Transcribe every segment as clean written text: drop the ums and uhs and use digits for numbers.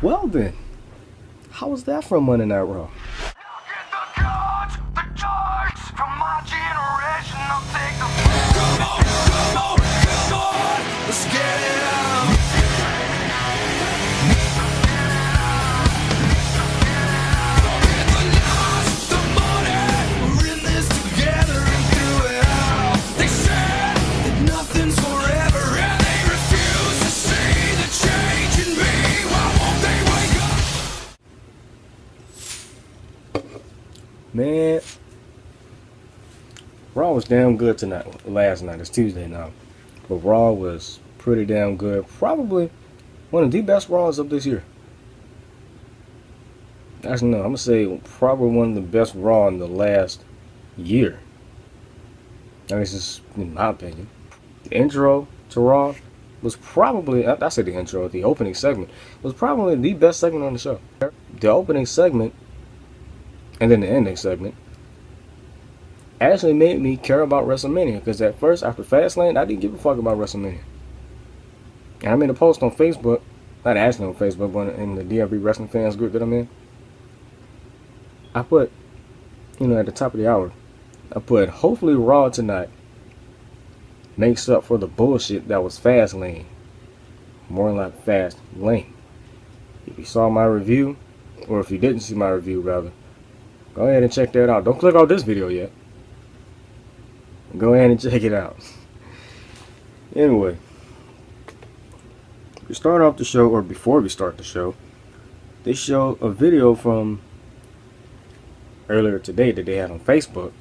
Well then, how was that from Monday Night Raw? Let's get it on. Forget the loss, the money. We're in this together and through it all. They said that nothing's forever, and they refuse to see the change in me. Why won't they wake up? Man, Raw was damn good tonight. Last night, it's Tuesday now. But Raw was pretty damn good. Probably one of the best Raws of this year. Actually, no, I'm going to say probably one of the best Raw in the last year. I guess it's in my opinion. The intro to Raw was probably, I said the intro, the opening segment was probably the best segment on the show. The opening segment and then the ending segment actually made me care about WrestleMania, because at first, after Fastlane, I didn't give a fuck about WrestleMania. And I made a post on Facebook, not actually on Facebook, but in the DFB Wrestling Fans group that I'm in. I put, at the top of the hour, I put, hopefully Raw tonight makes up for the bullshit that was Fastlane. More like Fast Lane. If you saw my review, or if you didn't see my review rather, go ahead and check that out. Don't click on this video yet. Go ahead and check it out. Anyway, we start off the show, or before we start the show, they show a video from earlier today that they had on Facebook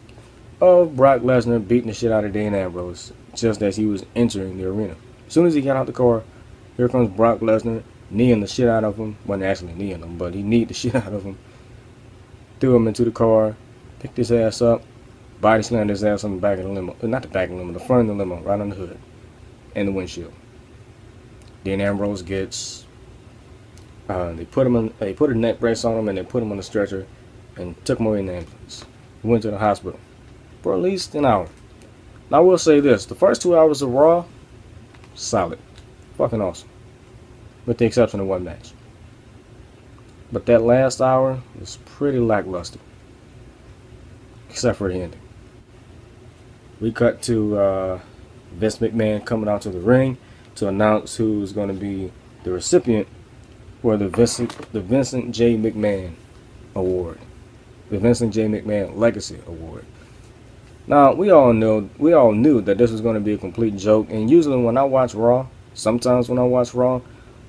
of Brock Lesnar beating the shit out of Dean Ambrose just as he was entering the arena. As soon as he got out the car, here comes Brock Lesnar, kneeing the shit out of him. Wasn't actually kneeing him, but he kneed the shit out of him. Threw him into the car, picked his ass up, body slammed his ass on the back of the limo. Not the back of the limo, the front of the limo, right on the hood and the windshield. Dean Ambrose gets, they put a neck brace on him, and they put him on the stretcher and took him away in the ambulance. He went to the hospital for at least an hour. Now I will say this, the first 2 hours of Raw, solid. Fucking awesome. With the exception of one match. But that last hour was pretty lackluster. Except for the ending. We cut to Vince McMahon coming out to the ring to announce who's going to be the recipient for the Vincent J. McMahon Award. The Vincent J. McMahon Legacy Award. Now, we all knew that this was going to be a complete joke, and usually when I watch Raw, sometimes when I watch Raw,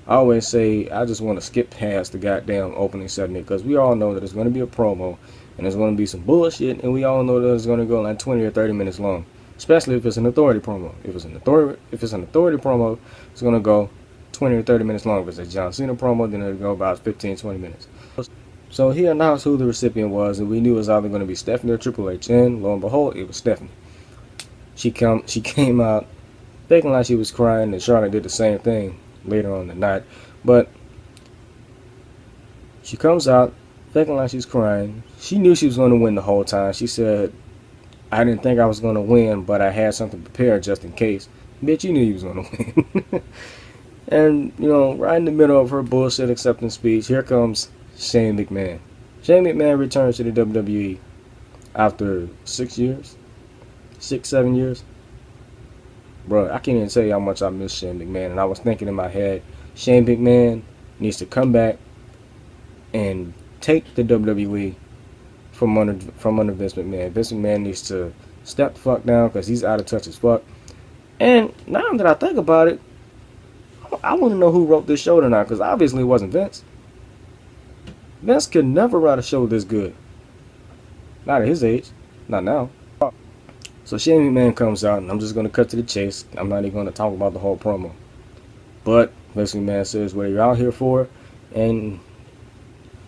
I always say I just want to skip past the goddamn opening segment, because we all know that it's going to be a promo, and there's going to be some bullshit, and we all know that it's going to go like 20 or 30 minutes long, especially if it's an authority promo. If it's an authority promo, it's going to go 20 or 30 minutes long. If it's a John Cena promo, then it'll go about 15, 20 minutes. So he announced who the recipient was, and we knew it was either going to be Stephanie or Triple H, and lo and behold, it was Stephanie. She came out thinking like she was crying, and Charlotte did the same thing later on in the night, but she comes out thinking like she's crying. She knew she was going to win the whole time. She said, I didn't think I was going to win, but I had something prepared just in case. Bitch, you knew you was going to win. And, right in the middle of her bullshit acceptance speech, here comes Shane McMahon. Shane McMahon returns to the WWE after 6 years. 6, 7 years. Bro, I can't even tell you how much I miss Shane McMahon. And I was thinking in my head, Shane McMahon needs to come back and take the WWE from under Vince McMahon. Vince McMahon needs to step the fuck down, because he's out of touch as fuck. And now that I think about it, I want to know who wrote this show tonight, because obviously it wasn't Vince. Vince could never write a show this good. Not at his age. Not now. So Shane McMahon comes out, and I'm just going to cut to the chase. I'm not even going to talk about the whole promo. But Vince McMahon says what you're out here for, and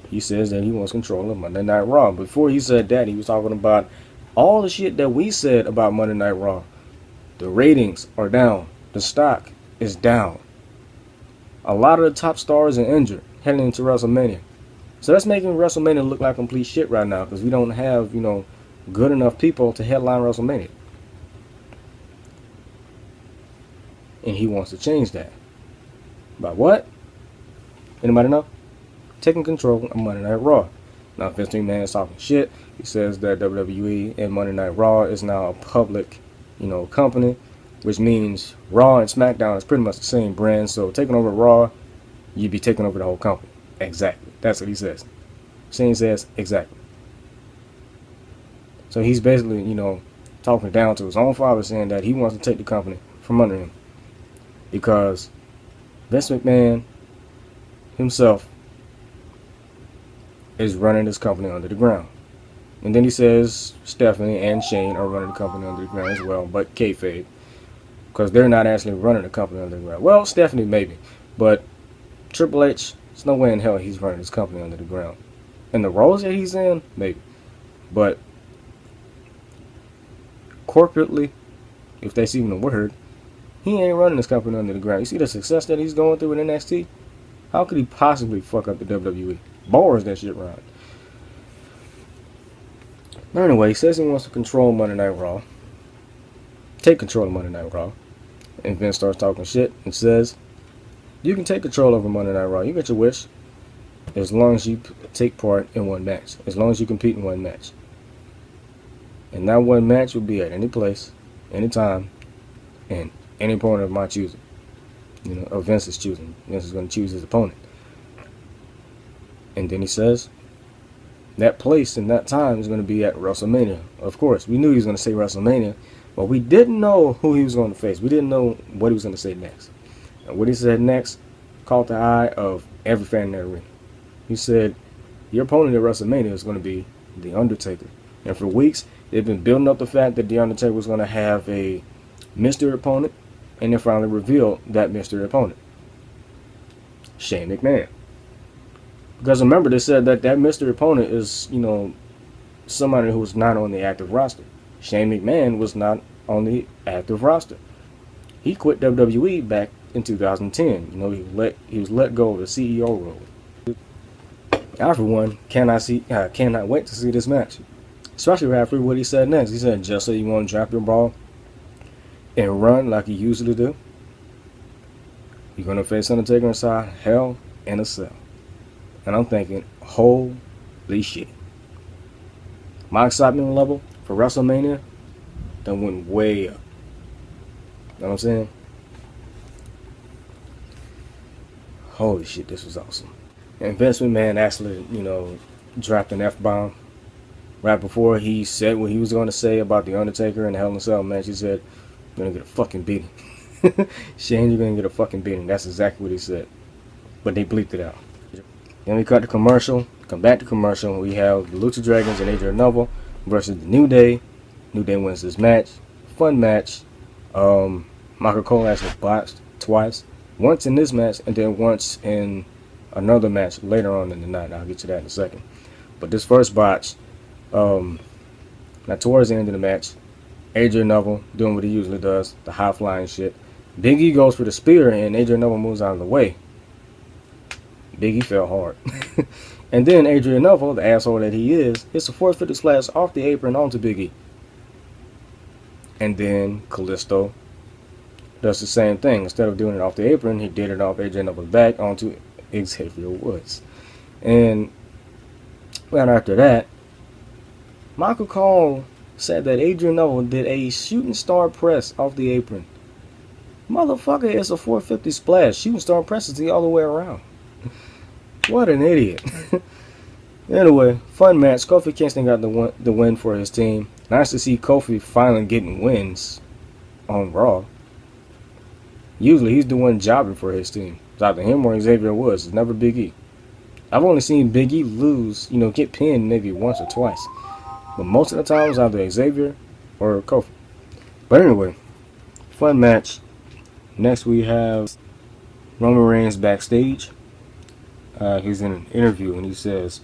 he says that he wants control of Monday Night Raw. Before he said that, he was talking about all the shit that we said about Monday Night Raw. The ratings are down. The stock is down. A lot of the top stars are injured heading into WrestleMania. So that's making WrestleMania look like complete shit right now, because we don't have, good enough people to headline WrestleMania. And he wants to change that. By what? Anybody know? taking control of Monday Night Raw. Now Vince McMahon is talking shit. He says that WWE and Monday Night Raw is now a public, company, which means Raw and SmackDown is pretty much the same brand. So taking over Raw, you'd be taking over the whole company. Exactly. That's what he says. Shane says exactly. So he's basically, talking down to his own father, saying that he wants to take the company from under him. Because Vince McMahon himself is running this company under the ground. And then he says Stephanie and Shane are running the company under the ground as well, but kayfabe. Because they're not actually running the company under the ground. Well, Stephanie maybe, but Triple H, there's no way in hell he's running this company under the ground. And the roles that he's in, maybe. But corporately, if that's even a word, he ain't running this company under the ground. You see the success that he's going through with NXT? How could he possibly fuck up the WWE? Bars that shit right. But anyway, he says he wants to control Monday Night Raw. Take control of Monday Night Raw. And Vince starts talking shit and says, you can take control over Monday Night Raw. You get your wish. As long as you take part in one match. As long as you compete in one match. And that one match will be at any place, anytime, and any opponent of my choosing. Of Vince's choosing. Vince is going to choose his opponent. And then he says, that place and that time is going to be at WrestleMania. Of course, we knew he was going to say WrestleMania, but we didn't know who he was going to face. We didn't know what he was going to say next. And what he said next caught the eye of every fan in that arena. He said, your opponent at WrestleMania is going to be The Undertaker. And for weeks, they've been building up the fact that The Undertaker was going to have a mystery opponent, and they finally revealed that mystery opponent. Shane McMahon. Because remember, they said that that mystery opponent is, somebody who was not on the active roster. Shane McMahon was not on the active roster. He quit WWE back in 2010. He was let go of the CEO role. I, for one, cannot wait to see this match. Especially after what he said next. He said, just so you want to drop your ball and run like you usually do, you're going to face Undertaker inside Hell in a Cell. And I'm thinking, holy shit. My excitement level for WrestleMania done went way up. You know what I'm saying? Holy shit, this was awesome. And Vince McMahon actually, dropped an F-bomb. Right before he said what he was going to say about The Undertaker and the Hell in a Cell match, he said, you're going to get a fucking beating. Shane, you're going to get a fucking beating. That's exactly what he said. But they bleeped it out. Then we cut to commercial. Come back to commercial. We have the Lucha Dragons and Adrian versus the New Day. New Day wins this match. Fun match. Michael Cole actually botched twice. Once in this match and then once in another match later on in the night. I'll get to that in a second. But this first botch, now towards the end of the match, Adrian Neville doing what he usually does, the high flying shit. Big E goes for the spear and Adrian Neville moves out of the way. Big E fell hard. And then Adrian Neville, the asshole that he is, hits a 450 splash off the apron onto Big E. And then Kalisto does the same thing. Instead of doing it off the apron, he did it off Adrian Neville's back onto Xavier Woods. And right after that, Michael Cole said that Adrian Neville did a shooting star press off the apron. Motherfucker, it's a 450 splash. Shooting star press is the other way around. What an idiot. Anyway, fun match. Kofi Kingston got the win for his team. Nice to see Kofi finally getting wins on Raw. Usually he's the one jobbing for his team. It's either him or Xavier Woods. It's never Big E. I've only seen Big E lose, get pinned maybe once or twice. But most of the time it's either Xavier or Kofi. But anyway, fun match. Next we have Roman Reigns backstage. He's in an interview and he says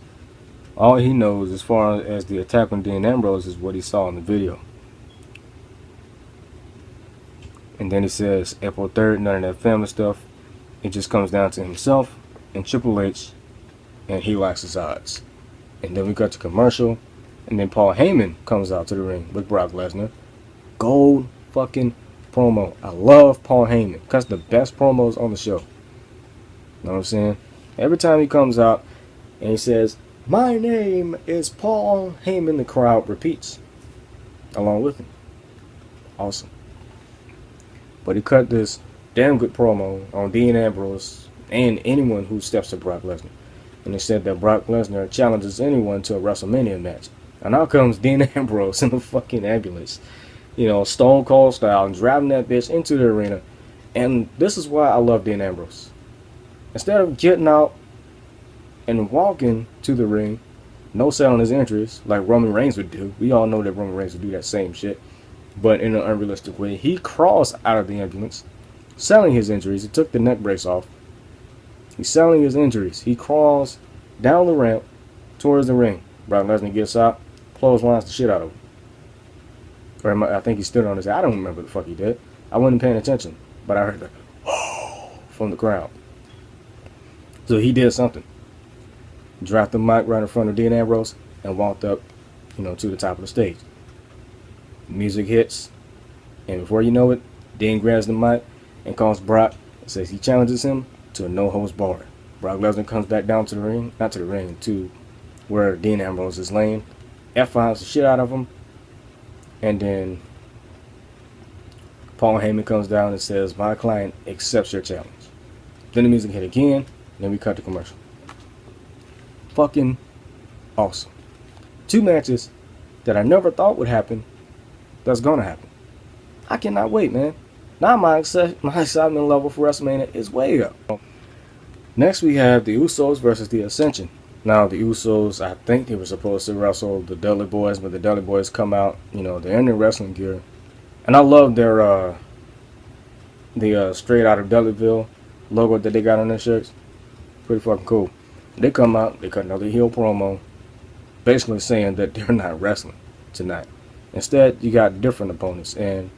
all he knows as far as the attack on Dean Ambrose is what he saw in the video. And then he says April 3rd, none of that family stuff. It just comes down to himself and Triple H, and he likes his odds. And then we cut to commercial, and then Paul Heyman comes out to the ring with Brock Lesnar. Gold fucking promo. I love Paul Heyman. Cuts the best promos on the show. You know what I'm saying? Every time he comes out, And he says, "My name is Paul Heyman." The crowd repeats along with him. Awesome. But he cut this damn good promo on Dean Ambrose and anyone who steps to Brock Lesnar. And he said that Brock Lesnar challenges anyone to a WrestleMania match. And out comes Dean Ambrose in the fucking ambulance. You know, Stone Cold style, and driving that bitch into the arena. And this is why I love Dean Ambrose. Instead of getting out and walking to the ring, no selling his injuries like Roman Reigns would do. We all know that Roman Reigns would do that same shit, but in an unrealistic way. He crawls out of the ambulance, selling his injuries. He took the neck brace off. He's selling his injuries. He crawls down the ramp towards the ring. Brock Lesnar gets out, clotheslines the shit out of him. Or I think he stood on his head. I don't remember the fuck he did. I wasn't paying attention, but I heard the from the crowd. So he did something. Dropped the mic right in front of Dean Ambrose and walked up, to the top of the stage. Music hits, and before you know it, Dean grabs the mic and calls Brock and says he challenges him to a no-holds barred. Brock Lesnar comes back down to the ring, not to the ring, to where Dean Ambrose is laying, F5s the shit out of him, and then Paul Heyman comes down and says, "My client accepts your challenge." Then the music hit again, and then we cut the commercial. Fucking awesome. 2 matches that I never thought would happen, that's gonna happen. I cannot wait, man. Now my excitement level for WrestleMania is way up. Next we have the Usos versus the Ascension. Now the Usos, I think they were supposed to wrestle the Dudley Boys, but the Dudley Boys come out, they're in their wrestling gear. And I love their the straight out of Dudleyville logo that they got on their shirts. Pretty fucking cool. They come out, they cut another heel promo, basically saying that they're not wrestling tonight. Instead, you got different opponents. And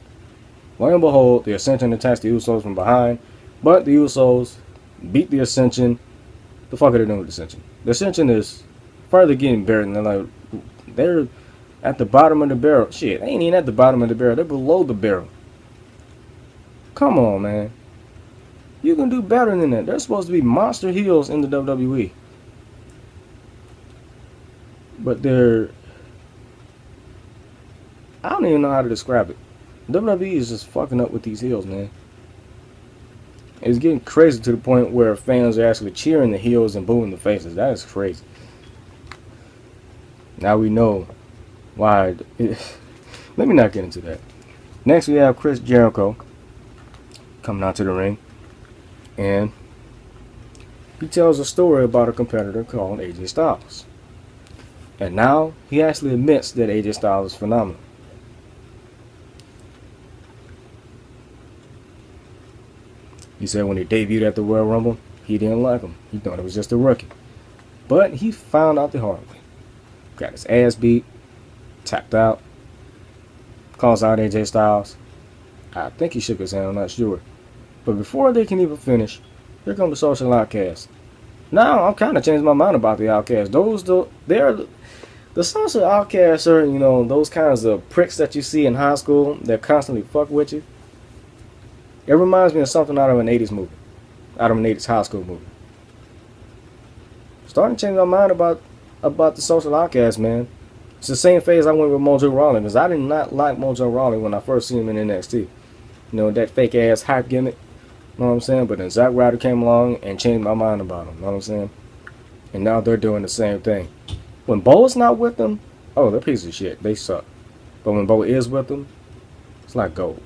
lo and behold, the Ascension attacks the Usos from behind, but the Usos beat the Ascension. The fuck are they doing with the Ascension? The Ascension is further getting buried, and they're at the bottom of the barrel. Shit, they ain't even at the bottom of the barrel. They're below the barrel. Come on, man. You can do better than that. They're supposed to be monster heels in the WWE. But I don't even know how to describe it. WWE is just fucking up with these heels, man. It's getting crazy to the point where fans are actually cheering the heels and booing the faces. That is crazy. Now we know why. Let me not get into that. Next we have Chris Jericho coming out to the ring, and he tells a story about a competitor called AJ Styles. And now he actually admits that AJ Styles is phenomenal. He said when he debuted at the Royal Rumble, he didn't like him. He thought it was just a rookie. But he found out the hard way. Got his ass beat, tapped out, calls out AJ Styles. I think he shook his hand, I'm not sure. But before they can even finish, here come the Social Outcasts. Now I'm kind of changing my mind about the Outcasts. The Social Outcasts are, those kinds of pricks that you see in high school that constantly fuck with you. It reminds me of something out of an 80s movie. Out of an 80s high school movie. Starting to change my mind about the Social Outcasts, man. It's the same phase I went with Mojo Rawley, because I did not like Mojo Rawley when I first seen him in NXT. That fake ass hype gimmick. You know what I'm saying? But then Zack Ryder came along and changed my mind about him. You know what I'm saying? And now they're doing the same thing. When Bo is not with them, oh, they're pieces of shit. They suck. But when Bo is with them, it's like gold.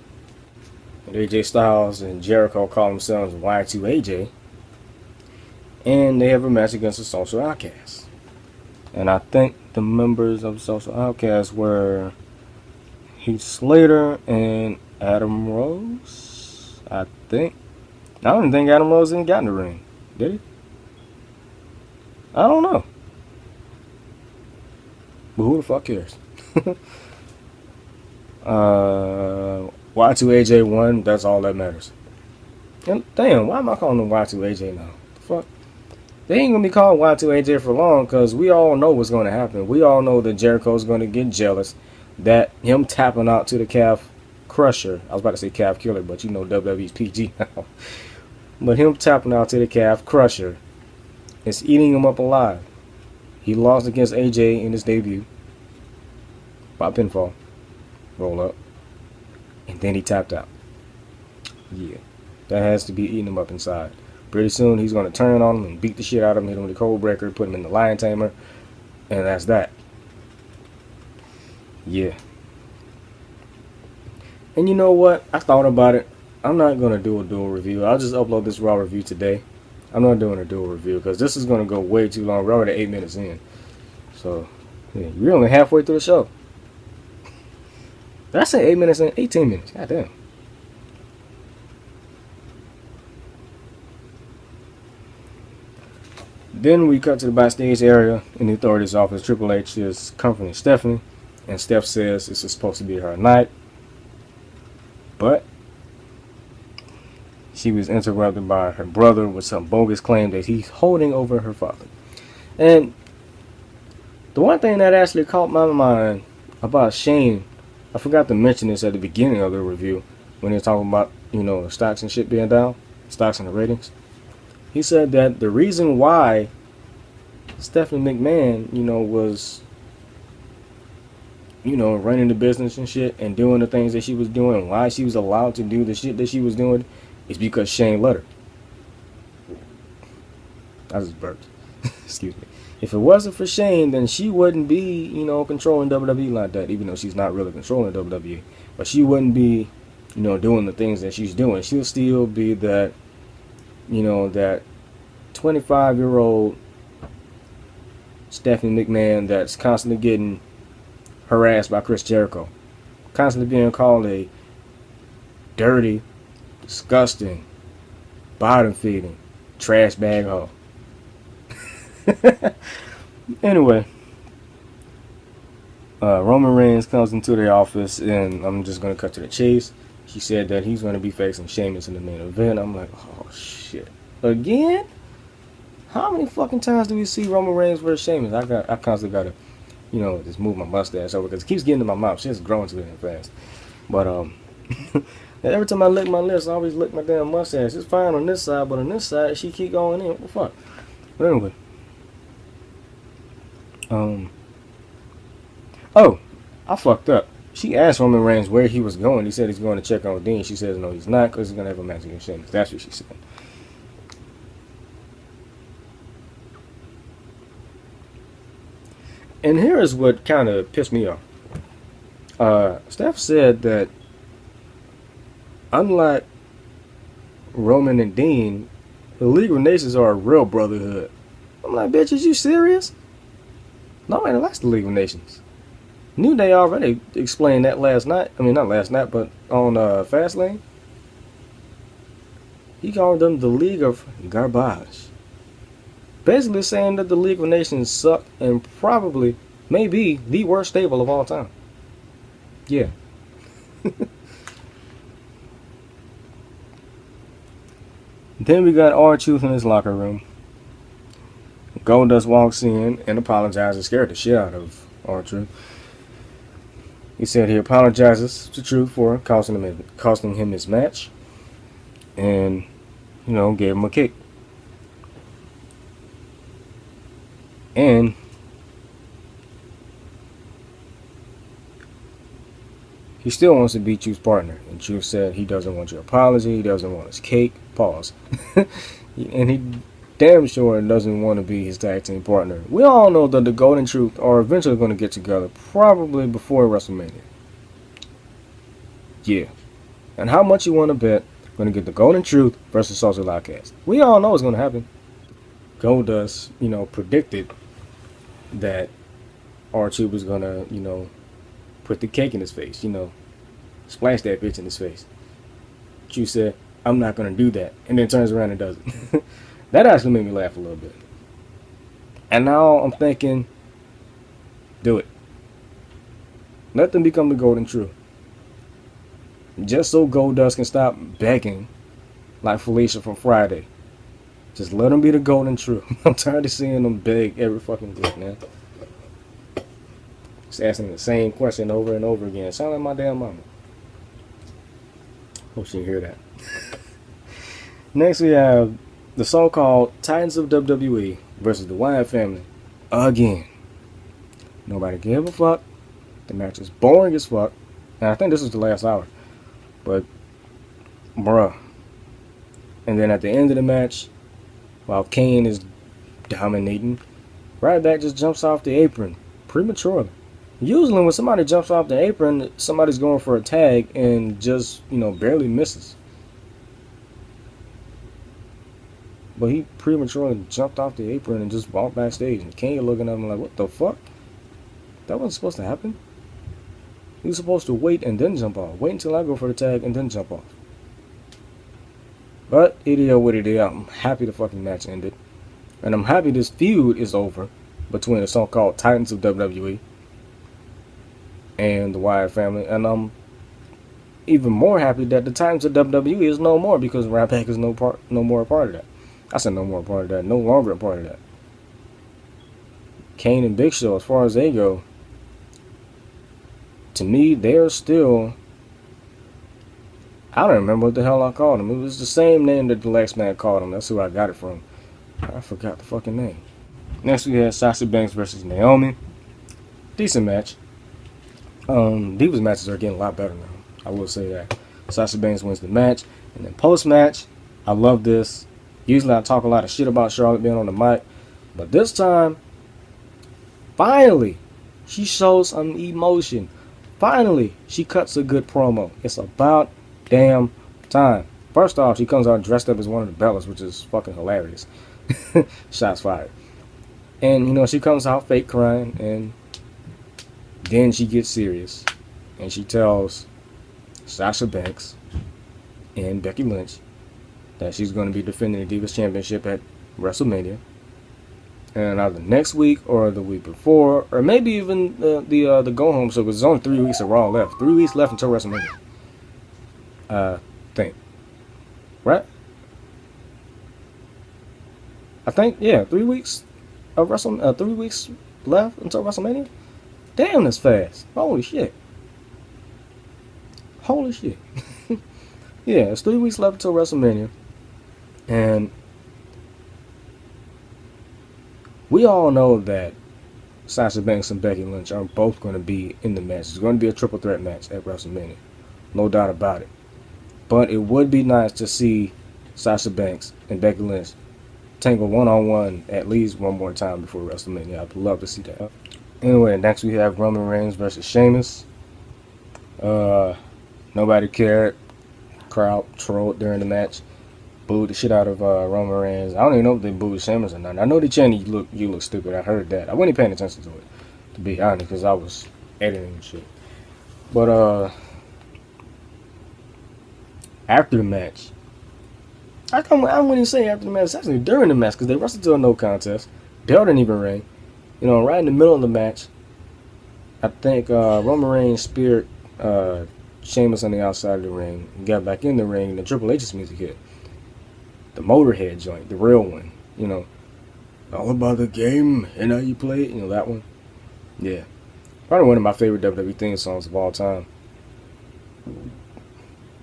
And AJ Styles and Jericho call themselves Y2AJ. And they have a match against the Social Outcasts. And I think the members of the Social Outcasts were Heath Slater and Adam Rose, I think. I don't even think Adam Rose even got in the ring. Did he? I don't know. But who the fuck cares? Y2AJ won. That's all that matters. And damn, why am I calling them Y2AJ now? The fuck? They ain't gonna be called Y2AJ for long, because we all know what's gonna happen. We all know that Jericho's gonna get jealous that him tapping out to the calf crusher. I was about to say calf killer, but WWE's PG now. But him tapping out to the calf crusher is eating him up alive. He lost against AJ in his debut by pinfall, roll up, and then he tapped out. Yeah, that has to be eating him up inside. Pretty soon he's going to turn on him and beat the shit out of him, hit him with a cold breaker, put him in the lion tamer, and that's that. Yeah. And you know what? I thought about it. I'm not going to do a dual review. I'll just upload this Raw review today. I'm not doing a dual review because this is going to go way too long. We're already 8 minutes in. So, yeah, we're only halfway through the show. Did I say 8 minutes in? 18 minutes. God damn. Then we cut to the backstage area in the authorities' office. Triple H is comforting Stephanie, and Steph says this is supposed to be her night. But she was interrupted by her brother with some bogus claim that he's holding over her father. And the one thing that actually caught my mind about Shane, I forgot to mention this at the beginning of the review when he was talking about, you know, the stocks and shit being down, stocks and the ratings. He said that the reason why Stephanie McMahon, you know, was, you know, running the business and shit and doing the things that she was doing, why she was allowed to do the shit that she was doing, is because Shane let her. I just burped. Excuse me. If it wasn't for Shane, then she wouldn't be, you know, controlling WWE like that, even though she's not really controlling WWE. But she wouldn't be, you know, doing the things that she's doing. She'll still be that, you know, that 25-year-old Stephanie McMahon that's constantly getting harassed by Chris Jericho. Constantly being called a dirty, disgusting, bottom-feeding, trash bag hoe. Anyway, Roman Reigns comes into the office, and I'm just going to cut to the chase. She said that he's going to be facing Sheamus in the main event. I'm like, oh, shit. Again? How many fucking times do we see Roman Reigns versus Sheamus? I constantly got to, you know, just move my mustache over because it keeps getting in my mouth. Shit's growing too damn fast. But, every time I lick my lips, I always lick my damn mustache. It's fine on this side, but on this side, she keep going in. What the fuck? But anyway. Oh, I fucked up. She asked Roman Reigns where he was going. He said he's going to check on Dean. She says no, he's not, because he's going to have a match against Sheamus. That's what she said. And here is what kind of pissed me off. Steph said that unlike Roman and Dean, the League of Nations are a real brotherhood. I'm like, bitch, is you serious? Nobody likes the League of Nations. New Day already explained that last night. I mean, not last night, but on Fastlane. He called them the League of Garbage. Basically saying that the League of Nations suck and probably may be the worst stable of all time. Yeah. Then we got R-Truth in his locker room. Goldust walks in and apologizes, scared the shit out of R-Truth. He said he apologizes to Truth for costing him his match, and, you know, gave him a kick. And he still wants to be Truth's partner. And Truth said he doesn't want your apology, he doesn't want his cake. Pause. And he damn sure doesn't want to be his tag team partner. We all know that the Golden Truth are eventually going to get together, probably before WrestleMania. Yeah. And how much you want to bet going to get the Golden Truth versus Social Outcast? We all know it's going to happen. Goldust, you know, predicted that R-Truth was going to, you know, put the cake in his face, you know, splash that bitch in his face. Truth said, I'm not going to do that. And then turns around and does it. That actually made me laugh a little bit. And now I'm thinking, do it. Let them become the Golden Truth. Just so Goldust can stop begging like Felicia from Friday. Just let them be the Golden Truth. I'm tired of seeing them beg every fucking day, man. Just asking the same question over and over again. Sound like my damn mama. Hope she can hear that. Next we have the so-called Titans of WWE versus the Wyatt family again. Nobody gave a fuck. The match is boring as fuck. And I think this was the last hour. But, bruh. And then at the end of the match, while Kane is dominating, Ryback just jumps off the apron prematurely. Usually when somebody jumps off the apron, somebody's going for a tag and just, barely misses. But he prematurely jumped off the apron and just walked backstage. And Kane looking at him like, what the fuck? That wasn't supposed to happen. He was supposed to wait and then jump off. Wait until I go for the tag and then jump off. But it is what it is. I'm happy the fucking match ended. And I'm happy this feud is over between the so-called Titans of WWE and the Wyatt family. And I'm even more happy that the Titans of WWE is no more, because Ryback is no more a part of that. I said no more a part of that. No longer a part of that. Kane and Big Show, as far as they go, to me, they're still... I don't remember what the hell I called them. It was the same name that the last man called them. That's who I got it from. I forgot the fucking name. Next we had Sasha Banks versus Naomi. Decent match. Divas matches are getting a lot better now. I will say that. Sasha Banks wins the match. And then post-match, I love this. Usually I talk a lot of shit about Charlotte being on the mic. But this time, finally, she shows some emotion. Finally, she cuts a good promo. It's about damn time. First off, she comes out dressed up as one of the Bellas, which is fucking hilarious. Shots fired. And, she comes out fake crying, and then she gets serious. And she tells Sasha Banks and Becky Lynch that she's going to be defending the Divas Championship at WrestleMania. And either next week or the week before, or maybe even the go home show, because there's only 3 weeks of Raw left. 3 weeks left until WrestleMania. Think. Right? I think, yeah, 3 weeks of 3 weeks left until WrestleMania. Damn, that's fast. Holy shit. Holy shit. Yeah, it's 3 weeks left until WrestleMania. And we all know that Sasha Banks and Becky Lynch are both going to be in the match. It's going to be a triple threat match at WrestleMania. No doubt about it. But it would be nice to see Sasha Banks and Becky Lynch tangle one-on-one at least one more time before WrestleMania. I'd love to see that. Anyway, next we have Roman Reigns versus Sheamus. Nobody cared. Crowd trolled during the match. Booed the shit out of Roman Reigns. I don't even know if they booed Sheamus or not. I know they chanted, you look stupid. I heard that. I wasn't paying attention to it, to be honest, because I was editing and shit. But after the match, I wouldn't even say after the match. It's actually during the match, because they wrestled to a no contest. Bell didn't even ring. Right in the middle of the match, I think Roman Reigns speared Sheamus on the outside of the ring. He got back in the ring, and the Triple H's music hit. The Motorhead joint, the real one. All about the game and how you play it. That one. Yeah. Probably one of my favorite WWE theme songs of all time.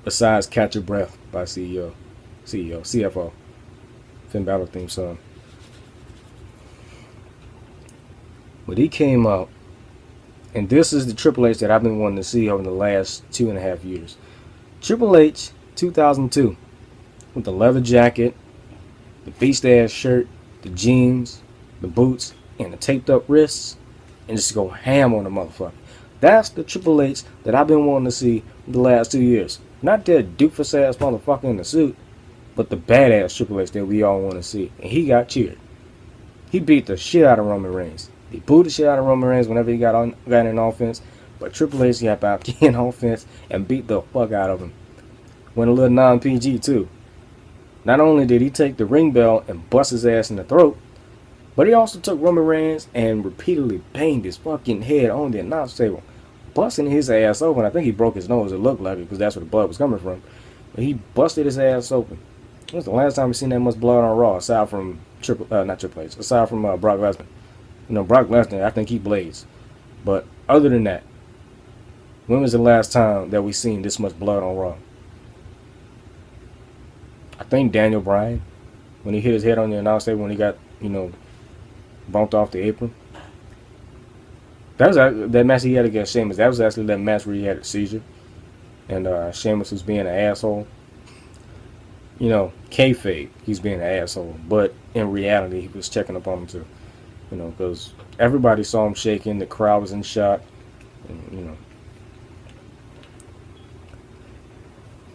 Besides Catch Your Breath by CFO. Finn Balor theme song. But he came up, and this is the Triple H that I've been wanting to see over the last 2.5 years. Triple H 2002. With the leather jacket, the beast ass shirt, the jeans, the boots, and the taped up wrists, and just go ham on the motherfucker. That's the Triple H that I've been wanting to see the last 2 years. Not that doofus ass motherfucker in the suit, but the badass Triple H that we all want to see. And he got cheered. He beat the shit out of Roman Reigns. He booed the shit out of Roman Reigns whenever he got in offense. But Triple H got back in offense and beat the fuck out of him. Went a little non-PG too. Not only did he take the ring bell and bust his ass in the throat, but he also took Roman Reigns and repeatedly banged his fucking head on the announce table, busting his ass open. I think he broke his nose. It looked like it, because that's where the blood was coming from. But he busted his ass open. It was the last time we seen that much blood on Raw, aside from not Triple H, aside from Brock Lesnar. Brock Lesnar, I think he blades. But other than that, when was the last time that we seen this much blood on Raw? I think Daniel Bryan, when he hit his head on the announce table, when he got, bumped off the apron. That match he had against Sheamus. That was actually that match where he had a seizure, and Sheamus was being an asshole. You know, kayfabe, he's being an asshole, but in reality, he was checking up on him too. You know, because everybody saw him shaking, the crowd was in shock, and, you know.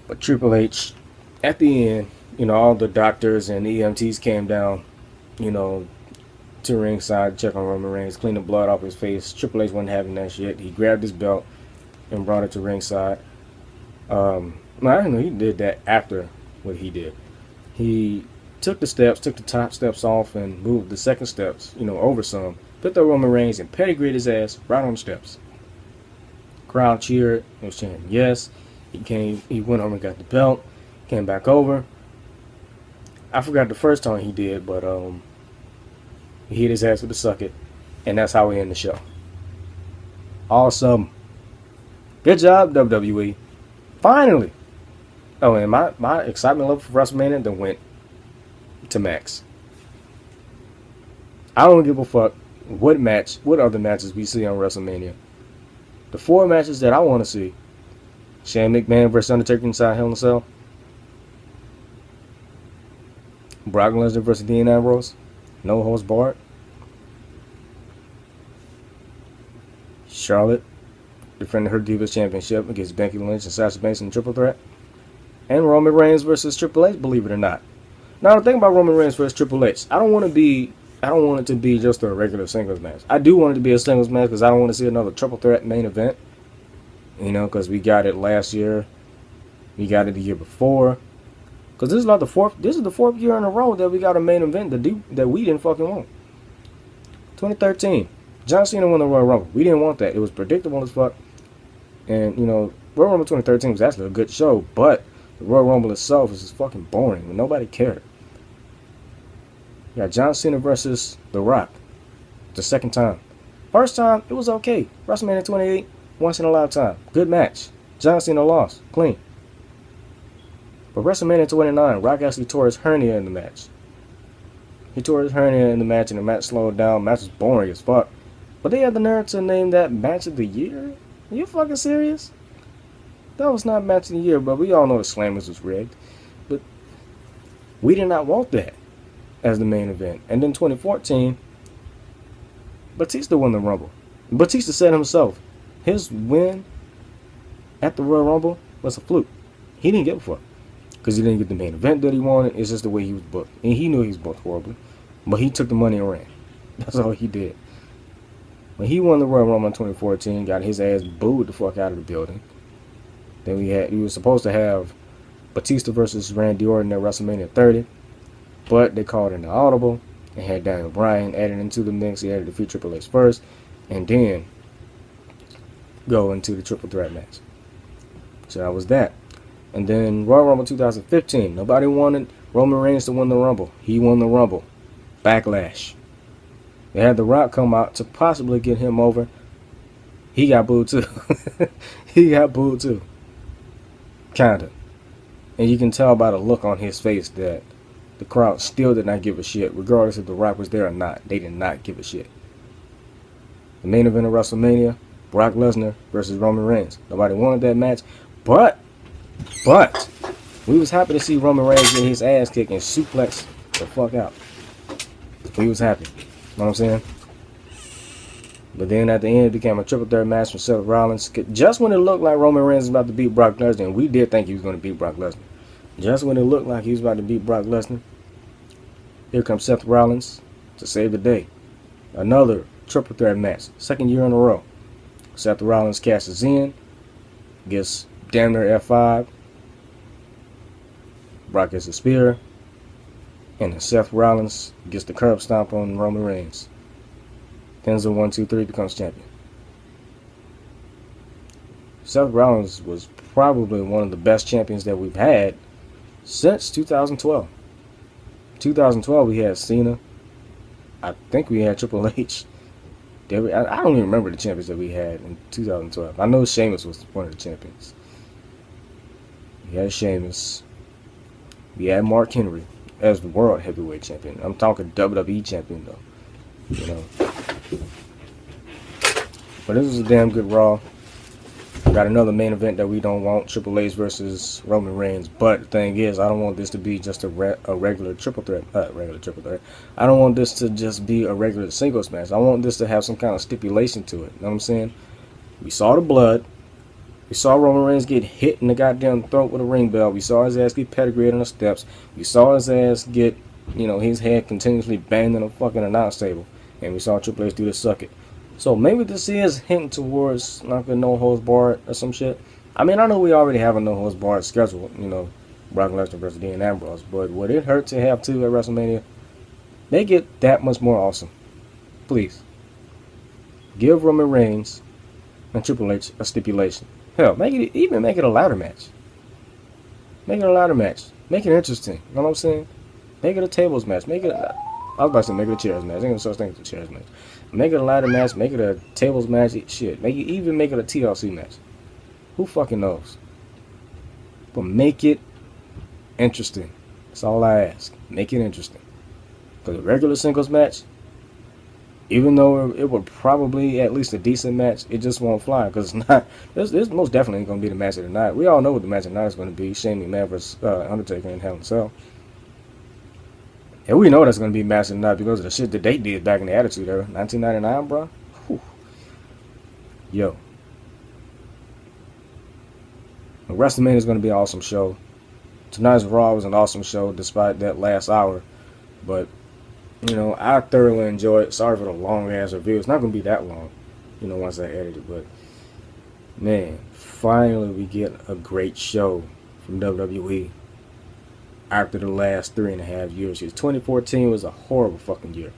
But Triple H, at the end, you know, all the doctors and EMTs came down, you know, to ringside, check on Roman Reigns, clean the blood off his face. Triple H wasn't having that shit. He grabbed his belt and brought it to ringside. No, I didn't know he did that after what he did. He took the top steps off and moved the second steps, you know, over some. Put the Roman Reigns and pedigreed his ass right on the steps. Crowd cheered. It was chanting yes. He went over and got the belt. Came back over. I forgot the first time he did, but he hit his ass with the sucket, and that's how we end the show. Awesome. Good job, WWE. Finally. Oh, and my excitement level for WrestleMania then went to max. I don't give a fuck what other matches we see on WrestleMania. The 4 matches that I want to see: Shane McMahon versus Undertaker inside Hell in a Cell, Brock Lesnar versus Dean Ambrose, no holds barred, Charlotte defending her Divas Championship against Becky Lynch and Sasha Banks in a triple threat, and Roman Reigns versus Triple H, believe it or not. Now, the thing about Roman Reigns versus Triple H, I don't want it to be just a regular singles match. I do want it to be a singles match because I don't want to see another triple threat main event. You know, because we got it last year, we got it the year before. Because this is like the fourth year in a row that we got a main event that we didn't fucking want. 2013, John Cena won the Royal Rumble. We didn't want that. It was predictable as fuck. And, you know, Royal Rumble 2013 was actually a good show, but the Royal Rumble itself is just fucking boring, and nobody cared. You got John Cena versus The Rock. The second time. First time, it was okay. WrestleMania 28, once in a lifetime. Good match. John Cena lost. Clean. But WrestleMania 29, Rock actually tore his hernia in the match. He tore his hernia in the match, and the match slowed down. The match was boring as fuck. But they had the nerve to name that match of the year? Are you fucking serious? That was not match of the year, but we all know the Slammers was rigged. But we did not want that as the main event. And then 2014, Batista won the Rumble. Batista said himself, his win at the Royal Rumble was a fluke. He didn't give a fuck. Because he didn't get the main event that he wanted. It's just the way he was booked. And he knew he was booked horribly. But he took the money and ran. That's all he did. When he won the Royal Rumble in 2014, got his ass booed the fuck out of the building. Then we were supposed to have Batista versus Randy Orton at WrestleMania 30. But they called in the audible and had Daniel Bryan added into the mix. He had to defeat Triple H first and then go into the triple threat match. So that was that. And then Royal Rumble 2015. Nobody wanted Roman Reigns to win the Rumble. He won the Rumble. Backlash. They had The Rock come out to possibly get him over. He got booed too. He got booed too. Kinda. And you can tell by the look on his face that the crowd still did not give a shit. Regardless if The Rock was there or not. They did not give a shit. The main event of WrestleMania, Brock Lesnar versus Roman Reigns. Nobody wanted that match. But we was happy to see Roman Reigns get his ass kicked and suplex the fuck out. We was happy. You know what I'm saying? But then at the end, it became a triple threat match from Seth Rollins. Just when it looked like Roman Reigns was about to beat Brock Lesnar, and we did think he was going to beat Brock Lesnar. Just when it looked like he was about to beat Brock Lesnar, here comes Seth Rollins to save the day. Another triple threat match. Second year in a row. Seth Rollins cashes in. Gets damn near F5. Brock gets a spear. And then Seth Rollins gets the curb stomp on Roman Reigns. Pins a 1-2-3, becomes champion. Seth Rollins was probably one of the best champions that we've had since 2012. 2012 we had Cena. I think we had Triple H. I don't even remember the champions that we had in 2012. I know Sheamus was one of the champions. We had Sheamus. We had Mark Henry as the world heavyweight champion. I'm talking WWE champion though. you know. But this was a damn good Raw. Got another main event that we don't want, Triple H versus Roman Reigns. But the thing is, I don't want this to be just a regular triple threat. I don't want this to just be a regular singles match. I want this to have some kind of stipulation to it. You know what I'm saying? We saw the blood. We saw Roman Reigns get hit in the goddamn throat with a ring bell. We saw his ass get pedigreed on the steps. We saw his ass get, his head continuously banged in a fucking announce table. And we saw Triple H do the suck it. So maybe this is hinting towards like a no holds barred or some shit. I mean, I know we already have a no holds barred schedule, Brock Lesnar versus Dean Ambrose. But would it hurt to have two at WrestleMania? Make it that much more awesome. Please. Give Roman Reigns and Triple H a stipulation. Hell, make it a ladder match. Make it a ladder match. Make it interesting. You know what I'm saying? Make it a tables match. I was about to say make it a chairs match. Ain't no such thing as a chairs match. Make it a ladder match. Make it a tables match. Shit. Make it a TLC match. Who fucking knows? But make it interesting. That's all I ask. Make it interesting. Because a regular singles match, even though it would probably at least a decent match, it just won't fly because it's not. This most definitely ain't gonna be the match of the night. We all know what the match of the night is gonna be: Shane McMahon versus Undertaker in Hell in a Cell. And we know that's gonna be match of the night because of the shit that they did back in the Attitude Era, 1999, bro. Whew. Yo, WrestleMania is gonna be an awesome show. Tonight's Raw was an awesome show, despite that last hour, but. I thoroughly enjoy it. Sorry for the long ass review. It's not going to be that long, once I edit it. But, man, finally we get a great show from WWE after the last 3.5 years. 2014 was a horrible fucking year.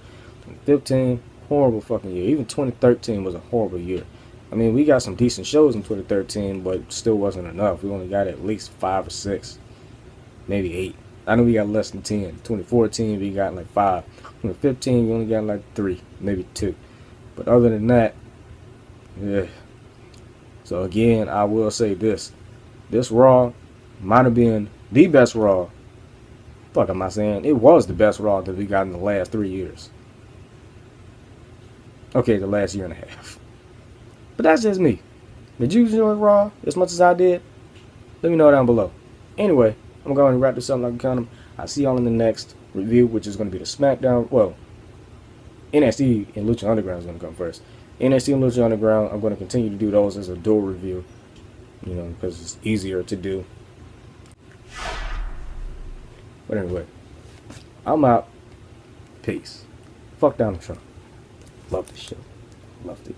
2015, horrible fucking year. Even 2013 was a horrible year. I mean, we got some decent shows in 2013, but still wasn't enough. We only got at least 5 or 6, maybe 8. I know we got less than 10. 2014, we got like 5. 2015, we only got like 3, maybe 2. But other than that, yeah. So again, I will say this. This Raw might have been the best Raw. Fuck am I saying? It was the best Raw that we got in the last 3 years. Okay, the last year and a half. But that's just me. Did you enjoy Raw as much as I did? Let me know down below. Anyway, I'm going to wrap this up like a condom. I'll see y'all in the next review, which is going to be the SmackDown. Well, NXT and Lucha Underground is going to come first. NXT and Lucha Underground, I'm going to continue to do those as a dual review, because it's easier to do. But anyway, I'm out. Peace. Fuck Donald Trump. Love this show. Loved it.